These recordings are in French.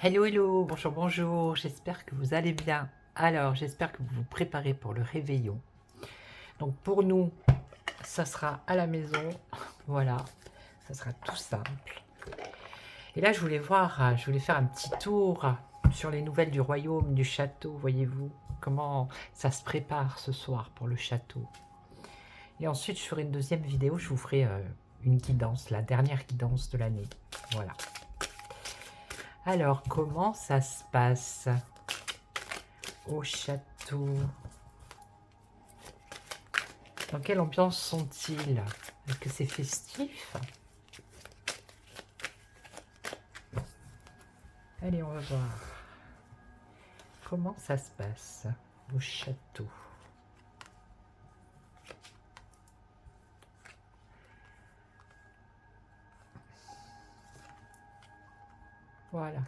Hello, hello, bonjour, bonjour, j'espère que vous allez bien. Alors, j'espère que vous vous préparez pour le réveillon. Donc, pour nous, ça sera à la maison, voilà, ça sera tout simple. Et là, je voulais voir, je voulais faire un petit tour sur les nouvelles du royaume, du château, voyez-vous, comment ça se prépare ce soir pour le château. Et ensuite, je ferai une deuxième vidéo, je vous ferai une guidance, la dernière guidance de l'année, voilà. Alors, comment ça se passe au château? Dans quelle ambiance sont-ils? Est-ce que c'est festif? Allez, on va voir. Comment ça se passe au château? Voilà.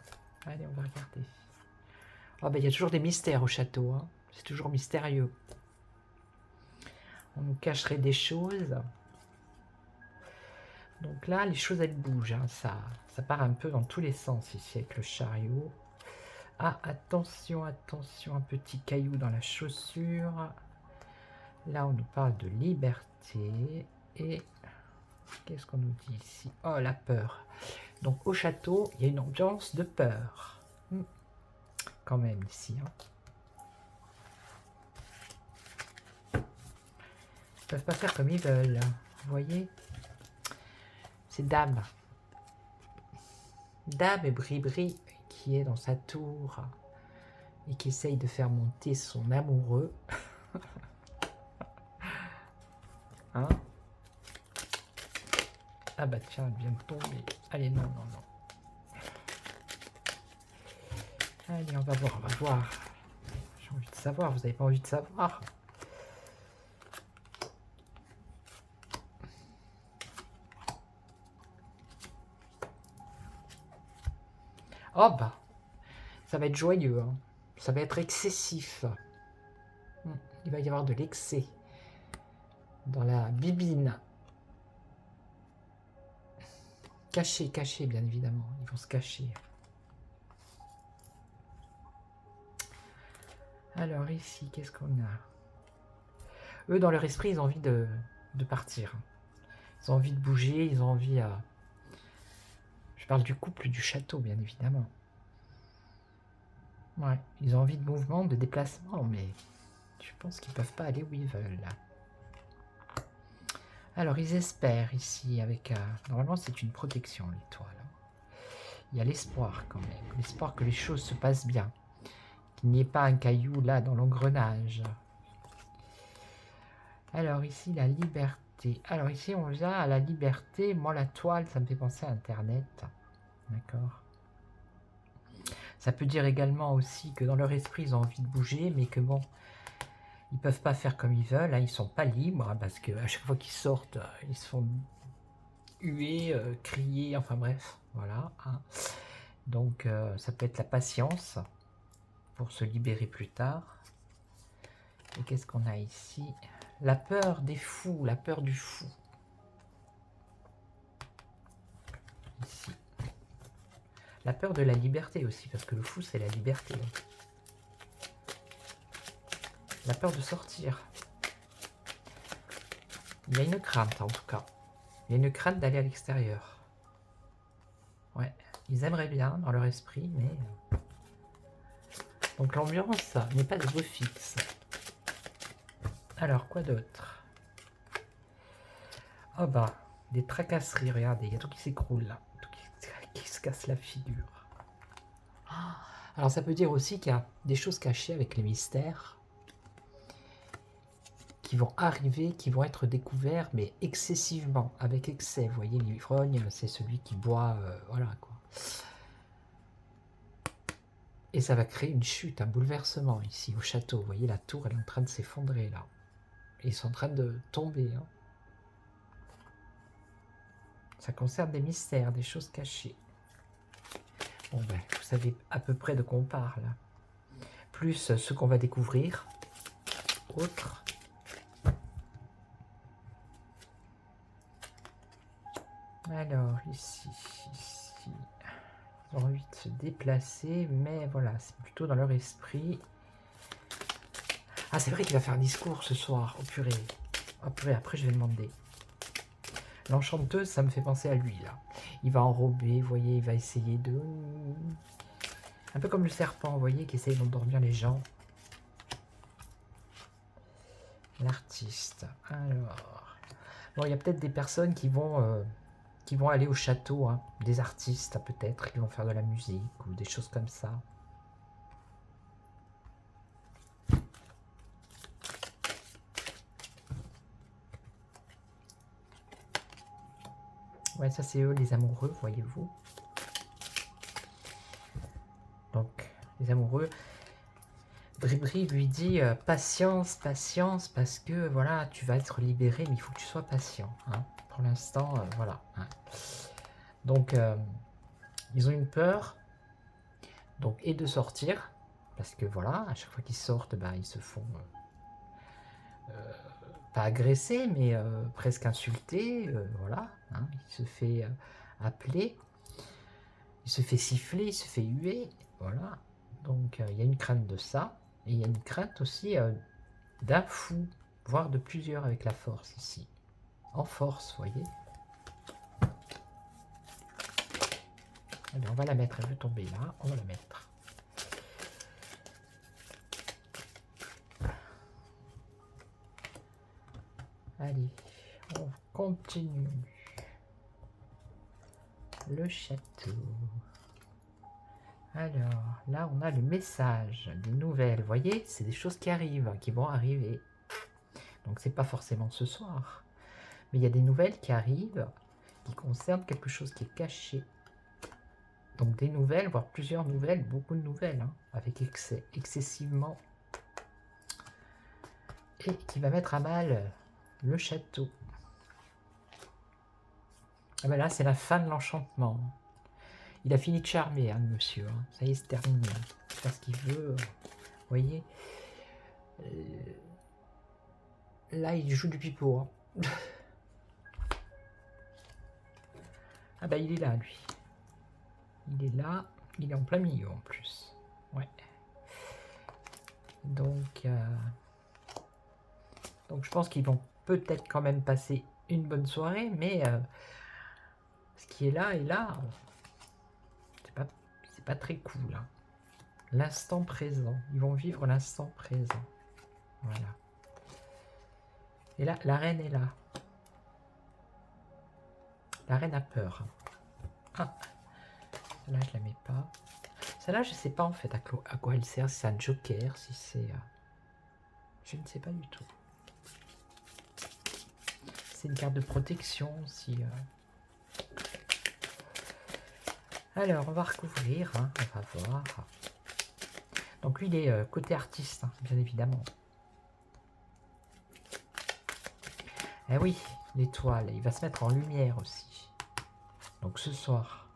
Allez, on va regarder. Ah ben, il y a toujours des mystères au château, hein. C'est toujours mystérieux. On nous cacherait des choses. Donc là, les choses, elles bougent, hein. Ça part un peu dans tous les sens ici avec le chariot. Ah, attention, attention, un petit caillou dans la chaussure. Là, on nous parle de liberté. Et qu'est-ce qu'on nous dit ici? Oh, la peur. Donc, au château, il y a une ambiance de peur. Quand même, ici. Hein. Ils peuvent pas faire comme ils veulent. Vous voyez? C'est Dame. Dame et Bri-Bri qui est dans sa tour et qui essaye de faire monter son amoureux. Hein? Ah bah tiens, elle vient de tomber. Allez, non, non, non. Allez, on va voir, on va voir. J'ai envie de savoir, vous n'avez pas envie de savoir? Oh bah, ça va être joyeux, hein. Ça va être excessif. Il va y avoir de l'excès dans la bibine. Caché, caché, bien évidemment. Ils vont se cacher. Alors ici, qu'est-ce qu'on a? Eux, dans leur esprit, ils ont envie de partir. Ils ont envie de bouger, ils ont envie à... Je parle du couple du château, bien évidemment. Ouais, ils ont envie de mouvement, de déplacement, mais je pense qu'ils peuvent pas aller où ils veulent. Alors, ils espèrent ici avec... normalement, c'est une protection, l'étoile. Il y a l'espoir quand même. L'espoir que les choses se passent bien. Qu'il n'y ait pas un caillou là dans l'engrenage. Alors ici, la liberté. Alors ici, on vient à la liberté. Moi, la toile, ça me fait penser à Internet. D'accord. Ça peut dire également aussi que dans leur esprit, ils ont envie de bouger, mais que bon, ils peuvent pas faire comme ils veulent. Hein, ils sont pas libres, hein, parce qu'à chaque fois qu'ils sortent, ils se font huer, crier, enfin bref, voilà. Hein. Donc, ça peut être la patience pour se libérer plus tard. Et qu'est-ce qu'on a ici? La peur des fous, la peur du fou. Ici. La peur de la liberté aussi, parce que le fou, c'est la liberté. La peur de sortir. Il y a une crainte, en tout cas. Il y a une crainte d'aller à l'extérieur. Ouais, ils aimeraient bien dans leur esprit, mais... Donc l'ambiance n'est pas de beau fixe. Alors, quoi d'autre? Oh bah, des tracasseries, regardez, il y a tout qui s'écroule là. Tout qui se casse la figure. Alors ça peut dire aussi qu'il y a des choses cachées avec les mystères qui vont arriver, qui vont être découverts, mais excessivement, avec excès. Vous voyez, l'ivrogne, c'est celui qui boit, voilà quoi. Et ça va créer une chute, un bouleversement ici au château. Vous voyez, la tour, elle est en train de s'effondrer là. Et ils sont en train de tomber. Hein. Ça concerne des mystères, des choses cachées. Bon ben, vous savez à peu près de quoi on parle. Plus ce qu'on va découvrir. Autre. Alors, ici. Ils ont envie de se déplacer, mais voilà, c'est plutôt dans leur esprit. Ah, c'est vrai qu'il va faire un discours ce soir. Oh purée. Oh purée, après je vais demander. L'enchanteuse, ça me fait penser à lui, là. Il va enrober, vous voyez, il va essayer de... Un peu comme le serpent, vous voyez, qui essaye d'endormir les gens. L'artiste. Alors... Bon, il y a peut-être des personnes qui vont aller au château, hein. Des artistes, peut-être, qui vont faire de la musique ou des choses comme ça. Ouais, ça c'est eux, les amoureux, voyez-vous. Donc, les amoureux... Bribri lui dit patience, patience, parce que voilà, tu vas être libéré, mais il faut que tu sois patient. Hein. Pour l'instant, voilà. Hein. Donc, ils ont une peur, donc, et de sortir, parce que voilà, à chaque fois qu'ils sortent, ben, ils se font pas agresser, mais presque insulter. Voilà, hein. Il se fait appeler, il se fait siffler, il se fait huer. Voilà, donc il y a une crainte de ça. Et il y a une crainte aussi d'un fou, voire de plusieurs avec la force ici. En force, vous voyez. Allez, on va la mettre, elle veut tomber là, on va la mettre. Allez, on continue. Le château. Alors, là, on a le message, des nouvelles. Vous voyez, c'est des choses qui arrivent, qui vont arriver. Donc, c'est pas forcément ce soir. Mais il y a des nouvelles qui arrivent, qui concernent quelque chose qui est caché. Donc, des nouvelles, voire plusieurs nouvelles, beaucoup de nouvelles, hein, avec excès, excessivement. Et qui va mettre à mal le château. Ah ben là, c'est la fin de l'enchantement. Il a fini de charmer, hein, monsieur. Hein. Ça y est, c'est terminé. Il fait ce qu'il veut. Vous voyez. Là, il joue du pipeau. Hein. Ah bah, il est là, lui. Il est là. Il est en plein milieu, en plus. Ouais. Donc je pense qu'ils vont peut-être quand même passer une bonne soirée, mais ce qui est là, c'est pas très cool. Hein. L'instant présent. Ils vont vivre l'instant présent. Voilà. Et là, la reine est là. La reine a peur. Ah, celle-là, je la mets pas. Celle-là, je sais pas en fait à quoi elle sert. Si c'est un joker, si c'est... Je ne sais pas du tout. C'est une carte de protection, si... Alors, on va recouvrir, hein, on va voir. Donc lui, il est côté artiste, hein, bien évidemment. Eh oui, l'étoile, il va se mettre en lumière aussi. Donc ce soir,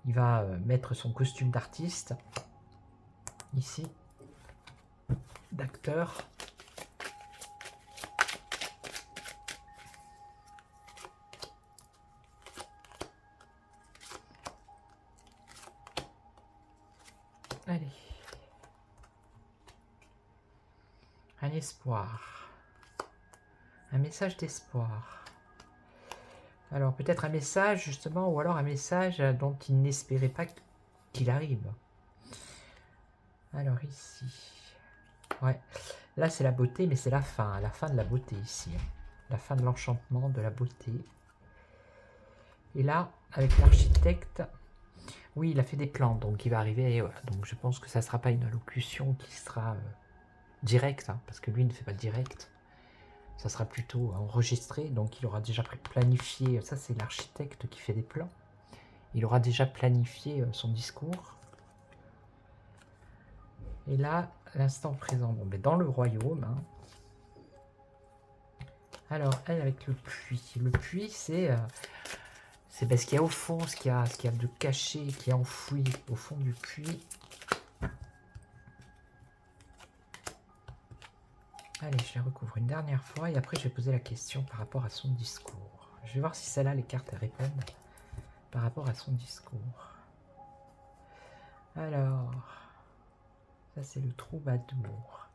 il va mettre son costume d'artiste, ici, d'acteur. Allez. Un espoir. Un message d'espoir. Alors peut-être un message justement, ou alors un message dont il n'espérait pas qu'il arrive. Alors ici. Ouais. Là c'est la beauté, mais c'est la fin de la beauté ici. La fin de l'enchantement, de la beauté. Et là, avec l'architecte, oui, il a fait des plans, donc il va arriver. Donc je pense que ça ne sera pas une allocution qui sera directe, hein, parce que lui ne fait pas direct. Ça sera plutôt enregistré, donc il aura déjà planifié, ça c'est l'architecte qui fait des plans, il aura déjà planifié son discours. Et là, l'instant présent, bon, mais dans le royaume, hein. Alors, elle avec le puits, c'est ce qu'il y a au fond, ce qu'il y a de caché, qui est enfoui au fond du puits. Allez, je les recouvre une dernière fois et après je vais poser la question par rapport à son discours. Je vais voir si celle-là, les cartes répondent par rapport à son discours. Alors, ça c'est le troubadour.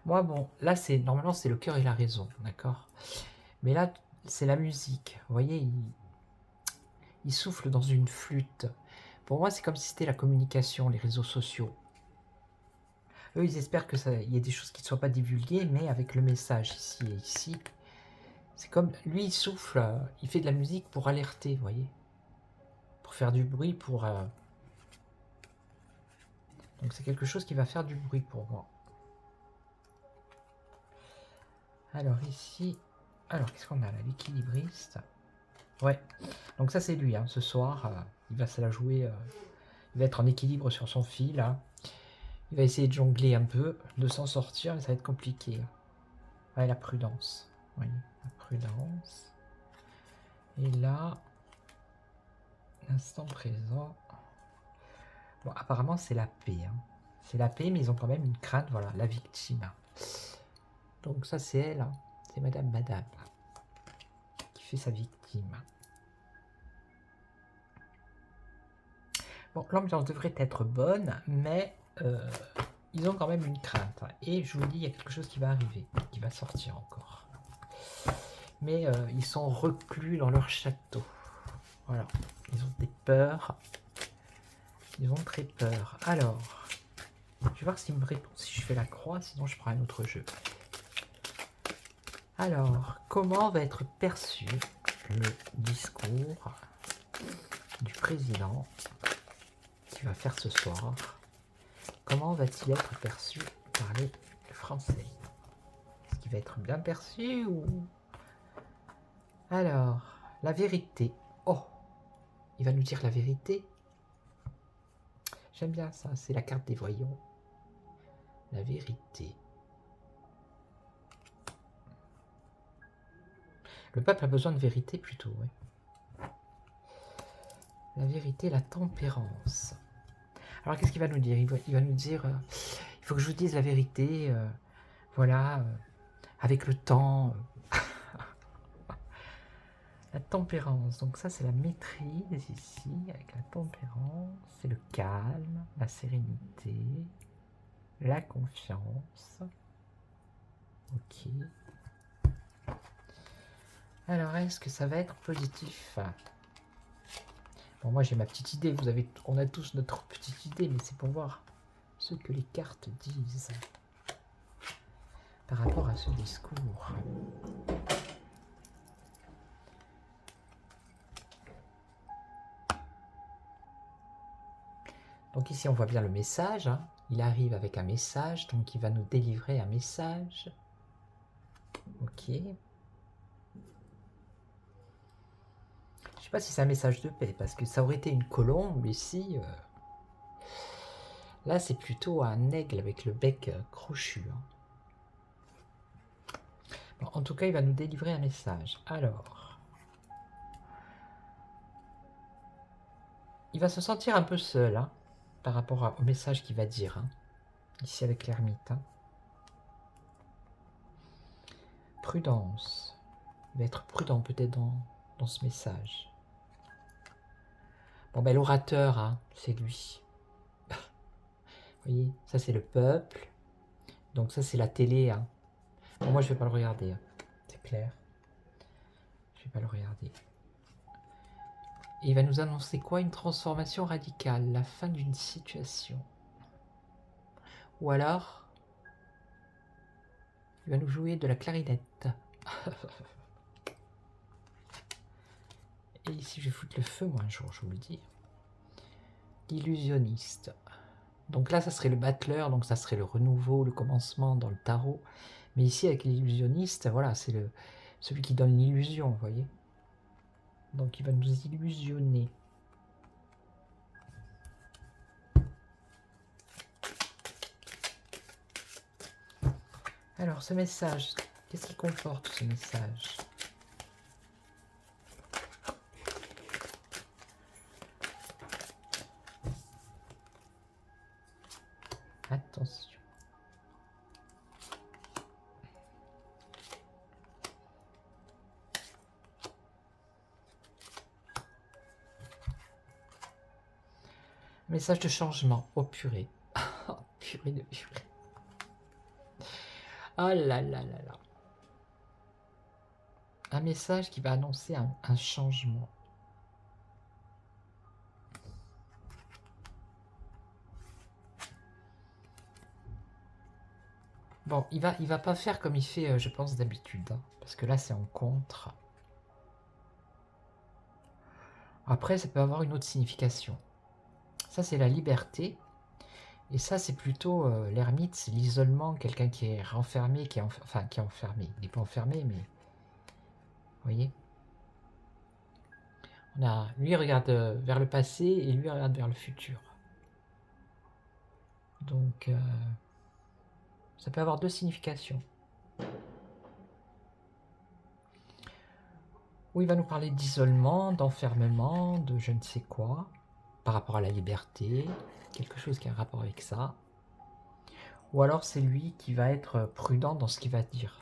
Moi, bon, là, c'est normalement, c'est le cœur et la raison, d'accord? Mais là, c'est la musique. Vous voyez, il souffle dans une flûte. Pour moi, c'est comme si c'était la communication, les réseaux sociaux. Eux, ils espèrent que il y ait des choses qui ne soient pas divulguées, mais avec le message ici et ici. C'est comme, lui, il souffle, il fait de la musique pour alerter, vous voyez? Pour faire du bruit, pour... Donc c'est quelque chose qui va faire du bruit pour moi. Alors ici... Alors, qu'est-ce qu'on a là? L'équilibriste. Ouais. Donc ça, c'est lui, hein. Ce soir, il va se la jouer... il va être en équilibre sur son fil, là. Il va essayer de jongler un peu, de s'en sortir, mais ça va être compliqué. Ouais, la prudence. Oui, la prudence. Et là, l'instant présent. Bon, apparemment, c'est la paix. Hein. C'est la paix, mais ils ont quand même une crainte, voilà, la victime. Donc ça, c'est elle. Hein. C'est Madame qui fait sa victime. Bon, l'ambiance devrait être bonne, mais ils ont quand même une crainte. Et je vous dis, il y a quelque chose qui va arriver, qui va sortir encore. Mais ils sont reclus dans leur château. Voilà, ils ont des peurs. Ils ont très peur. Alors, je vais voir s'il me répond si je fais la croix, sinon je prends un autre jeu. Alors, comment va être perçu le discours du président qui va faire ce soir? Comment va-t-il être perçu par les Français? Est-ce qu'il va être bien perçu ou... Alors, la vérité. Oh, il va nous dire la vérité. J'aime bien ça, c'est la carte des voyants. La vérité. Le peuple a besoin de vérité plutôt, ouais. La vérité, la tempérance. Alors qu'est-ce qu'il va nous dire? Il va nous dire, il faut que je vous dise la vérité, voilà, avec le temps. La tempérance, donc ça c'est la maîtrise ici, avec la tempérance, c'est le calme, la sérénité, la confiance. Ok. Alors est-ce que ça va être positif? Bon, moi j'ai ma petite idée, on a tous notre petite idée, mais c'est pour voir ce que les cartes disent par rapport à ce discours. Donc ici on voit bien le message, hein. Il arrive avec un message, donc il va nous délivrer un message. Ok. Je sais pas si c'est un message de paix, parce que ça aurait été une colombe ici. Là c'est plutôt un aigle avec le bec crochu. Hein. Bon, en tout cas il va nous délivrer un message. Alors... Il va se sentir un peu seul, hein, par rapport au message qu'il va dire. Hein, ici avec l'ermite. Hein. Prudence. Il va être prudent peut-être dans ce message. Bon, ben l'orateur, hein, c'est lui. Vous voyez, ça c'est le peuple. Donc ça c'est la télé. Hein. Bon, moi je vais pas le regarder. Hein. C'est clair. Je vais pas le regarder. Et il va nous annoncer quoi? Une transformation radicale, la fin d'une situation. Ou alors, il va nous jouer de la clarinette. Et ici, je vais foutre le feu, moi, un jour, je vous le dis. L'illusionniste. Donc là, ça serait le battleur, donc ça serait le renouveau, le commencement dans le tarot. Mais ici, avec l'illusionniste, voilà, c'est celui qui donne l'illusion, vous voyez. Donc il va nous illusionner. Alors, ce message, qu'est-ce qu'il comporte, ce message? Attention. Message de changement. Oh purée. Oh purée de purée. Oh là là là là. Un message qui va annoncer un changement. Bon, il va pas faire comme il fait, je pense, d'habitude. Hein, parce que là, c'est en contre. Après, ça peut avoir une autre signification. Ça, c'est la liberté. Et ça, c'est plutôt l'ermite, c'est l'isolement, quelqu'un qui est renfermé, enfin, qui est enfermé. Il n'est pas enfermé, mais... Vous voyez, lui, il regarde vers le passé et lui, il regarde vers le futur. Donc, ça peut avoir deux significations. Ou il va nous parler d'isolement, d'enfermement, de je ne sais quoi, par rapport à la liberté, quelque chose qui a un rapport avec ça. Ou alors c'est lui qui va être prudent dans ce qu'il va dire.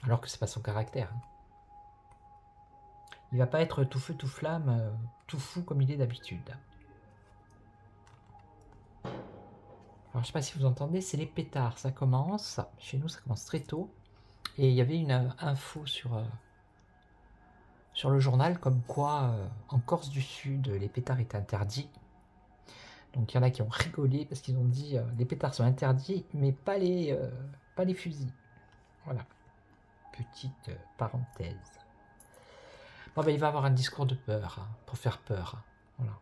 Alors que c'est pas son caractère. Il va pas être tout feu, tout flamme, tout fou comme il est d'habitude. Alors je sais pas si vous entendez, c'est les pétards, ça commence, chez nous ça commence très tôt. Et il y avait une info sur le journal comme quoi en Corse du Sud les pétards étaient interdits. Donc il y en a qui ont rigolé parce qu'ils ont dit les pétards sont interdits mais pas les fusils. Voilà, petite parenthèse. Bon, ben, il va avoir un discours de peur hein, pour faire peur. Hein. Voilà.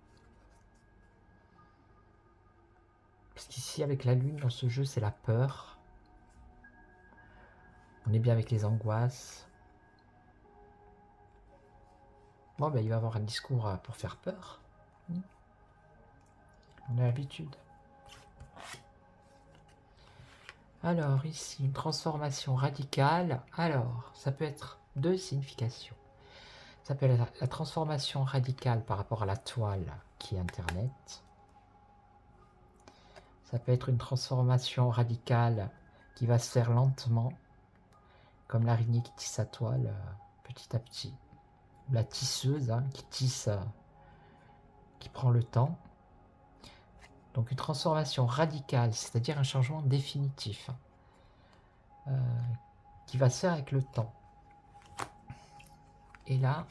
Parce qu'ici avec la lune dans ce jeu c'est la peur. On est bien avec les angoisses. Bon ben il va avoir un discours pour faire peur. On a l'habitude. Alors ici, une transformation radicale. Alors, ça peut être deux significations. Ça peut être la transformation radicale par rapport à la toile qui est Internet. Ça peut être une transformation radicale qui va se faire lentement, comme l'araignée qui tisse sa toile petit à petit. La tisseuse hein, qui tisse, qui prend le temps. Donc une transformation radicale, c'est-à-dire un changement définitif, qui va se faire avec le temps. Et là,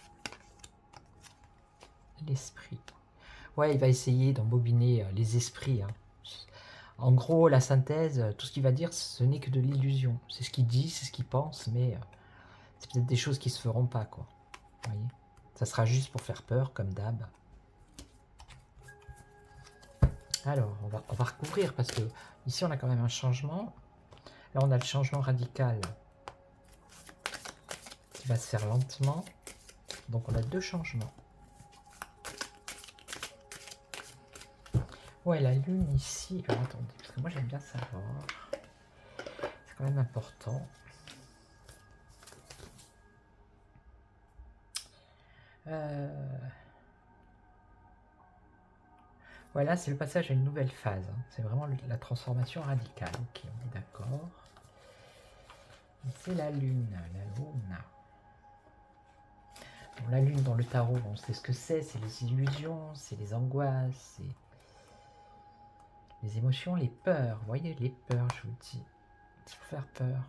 l'esprit. Ouais, il va essayer d'embobiner les esprits. Hein. En gros, la synthèse, tout ce qu'il va dire, ce n'est que de l'illusion. C'est ce qu'il dit, c'est ce qu'il pense, mais c'est peut-être des choses qui se feront pas, quoi. Vous voyez, ça sera juste pour faire peur, comme d'hab. Alors, on va recouvrir, parce que ici, on a quand même un changement. Là, on a le changement radical qui va se faire lentement. Donc, on a deux changements. Ouais, la lune ici... Alors, attendez, parce que moi, j'aime bien savoir. C'est quand même important. Voilà, c'est le passage à une nouvelle phase. Hein. C'est vraiment la transformation radicale. Ok, on est d'accord. C'est la lune, la lune. Bon, la lune dans le tarot, on sait ce que c'est les illusions, c'est les angoisses, c'est les émotions, les peurs. Vous voyez, les peurs, je vous dis. C'est pour faire peur.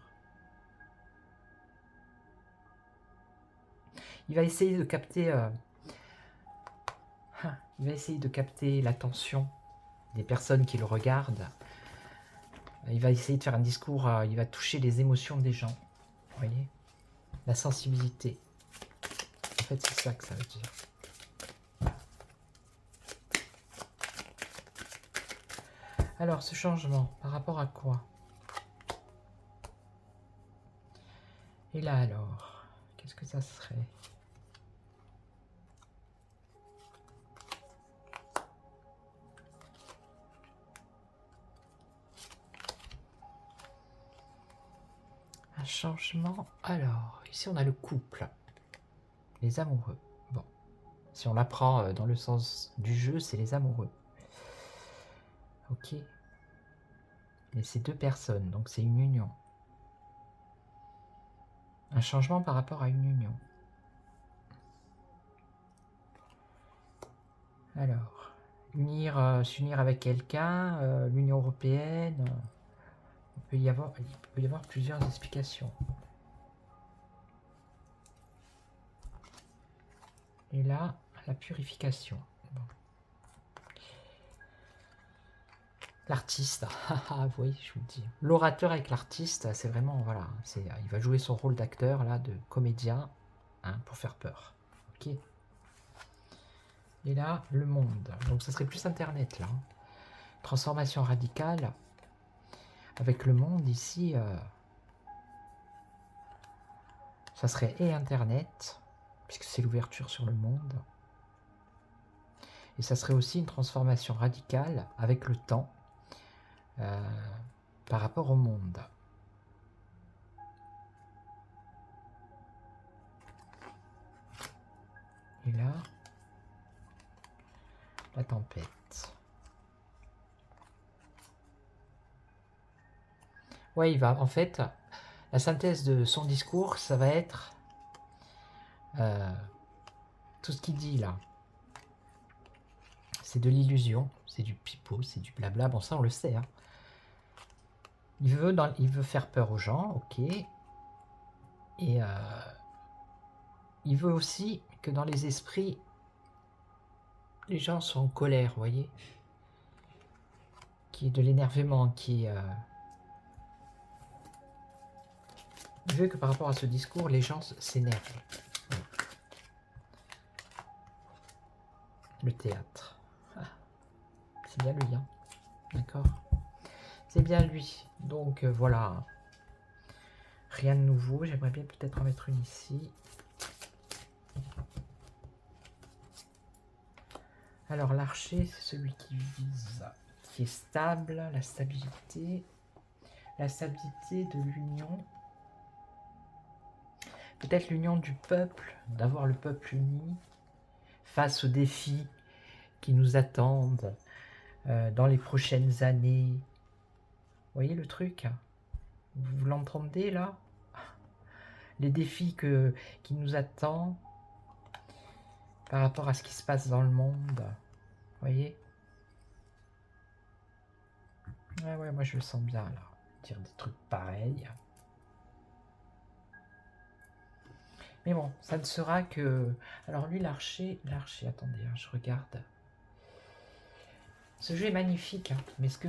Il va essayer de capter... il va essayer de capter l'attention des personnes qui le regardent. Il va essayer de faire un discours, il va toucher les émotions des gens. Vous voyez, la sensibilité. En fait, c'est ça que ça veut dire. Alors, ce changement, par rapport à quoi? Et là, alors, qu'est-ce que ça serait? Un changement. Alors, ici, on a le couple. Les amoureux. Bon. Si on l'apprend dans le sens du jeu, c'est les amoureux. Ok. Mais c'est deux personnes, donc c'est une union. Un changement par rapport à une union. Alors, s'unir avec quelqu'un, l'Union européenne. Il peut y avoir plusieurs explications. Et là, la purification. Bon. L'artiste, oui, je vous le dis. L'orateur avec l'artiste, c'est vraiment, voilà, il va jouer son rôle d'acteur, là, de comédien, hein, pour faire peur. Ok. Et là, le monde. Donc ça serait plus Internet, là. Transformation radicale. Avec le monde, ici, ça serait et Internet, puisque c'est l'ouverture sur le monde. Et ça serait aussi une transformation radicale avec le temps par rapport au monde. Et là, la tempête. Ouais, il va, en fait, la synthèse de son discours, ça va être tout ce qu'il dit là. C'est de l'illusion, c'est du pipeau, c'est du blabla. Bon, ça, on le sait. Hein. Il veut faire peur aux gens, ok. Et il veut aussi que dans les esprits, les gens sont en colère, vous voyez. Qui est de l'énervement, qui est... Il veut que par rapport à ce discours, les gens s'énervent. Le théâtre. Ah, c'est bien lui, hein. D'accord. C'est bien lui. Donc voilà. Rien de nouveau. J'aimerais bien peut-être en mettre une ici. Alors l'archer, c'est celui qui vise, qui est stable, la stabilité de l'union. Peut-être l'union du peuple, d'avoir le peuple uni face aux défis qui nous attendent dans les prochaines années. Vous voyez le truc? Vous l'entendez là? Les défis qui nous attendent par rapport à ce qui se passe dans le monde. Vous voyez? Ouais, moi je le sens bien là. Dire des trucs pareils. Mais bon, ça ne sera que... Alors lui, l'archer, attendez, hein, je regarde. Ce jeu est magnifique, hein, mais ce qui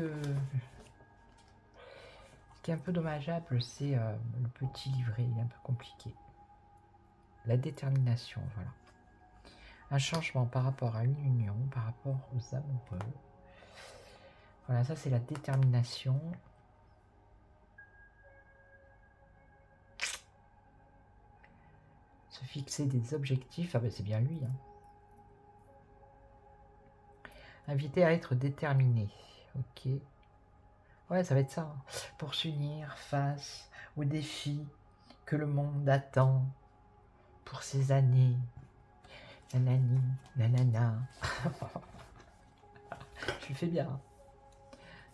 est un peu dommageable, c'est le petit livret, il est un peu compliqué. La détermination, voilà. Un changement par rapport à une union, par rapport aux amoureux. Voilà, ça c'est la détermination. Se fixer des objectifs, ah ben c'est bien lui. Hein. Invité à être déterminé, ok. Ouais, ça va être ça. Hein. Pour s'unir face aux défis que le monde attend pour ces années. Nanani, nanana. Je lui fais bien. Hein.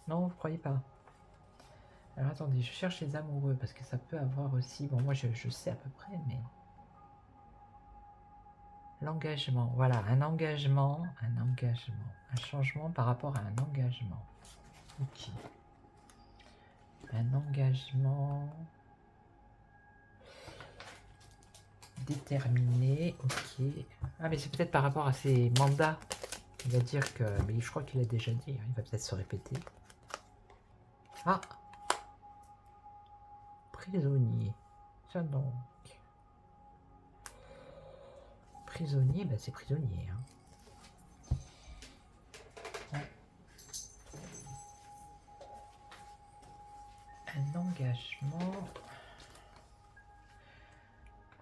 Non, vous croyez pas? Alors attendez, je cherche les amoureux parce que ça peut avoir aussi... Bon, moi je sais à peu près, mais... L'engagement, voilà, un engagement, un changement par rapport à un engagement. Ok. Un engagement déterminé, ok. Ah, mais c'est peut-être par rapport à ses mandats. Il va dire que... Mais je crois qu'il a déjà dit, hein, il va peut-être se répéter. Ah! Prisonnier. Tiens donc. Prisonnier, ben c'est prisonnier. Hein. Un engagement.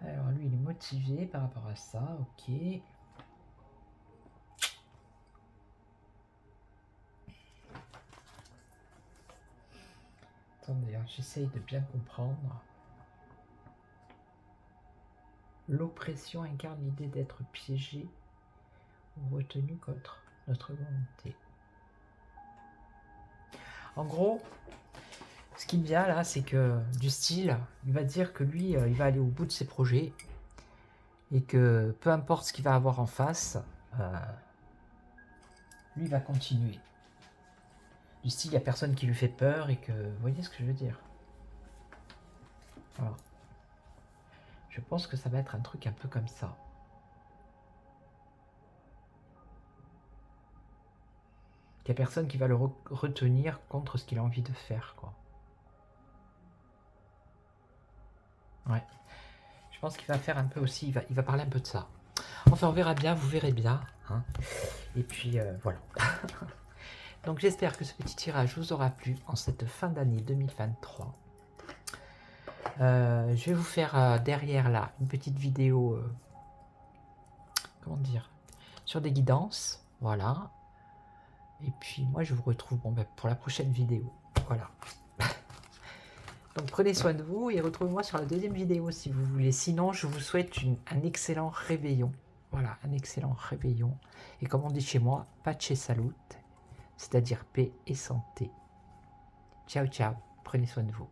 Alors lui, il est motivé par rapport à ça, ok. Attendez, hein, j'essaye de bien comprendre. L'oppression incarne l'idée d'être piégé ou retenu contre notre volonté. En gros, ce qui me vient là, c'est que du style, il va dire que lui, il va aller au bout de ses projets et que peu importe ce qu'il va avoir en face, lui va continuer. Du style, il n'y a personne qui lui fait peur et que... Vous voyez ce que je veux dire? Voilà. Je pense que ça va être un truc un peu comme ça. Il n'y a personne qui va le retenir contre ce qu'il a envie de faire, quoi. Ouais. Je pense qu'il va faire un peu aussi, il va parler un peu de ça. Enfin, on verra bien, vous verrez bien. Hein. Et puis, voilà. Donc, j'espère que ce petit tirage vous aura plu en cette fin d'année 2023. Je vais vous faire derrière là une petite vidéo, comment dire, sur des guidances. Voilà. Et puis, moi, je vous retrouve pour la prochaine vidéo. Voilà. Donc prenez soin de vous et retrouvez-moi sur la deuxième vidéo si vous voulez. Sinon, je vous souhaite un excellent réveillon. Voilà, un excellent réveillon. Et comme on dit chez moi, pace salute, c'est-à-dire paix et santé. Ciao, ciao. Prenez soin de vous.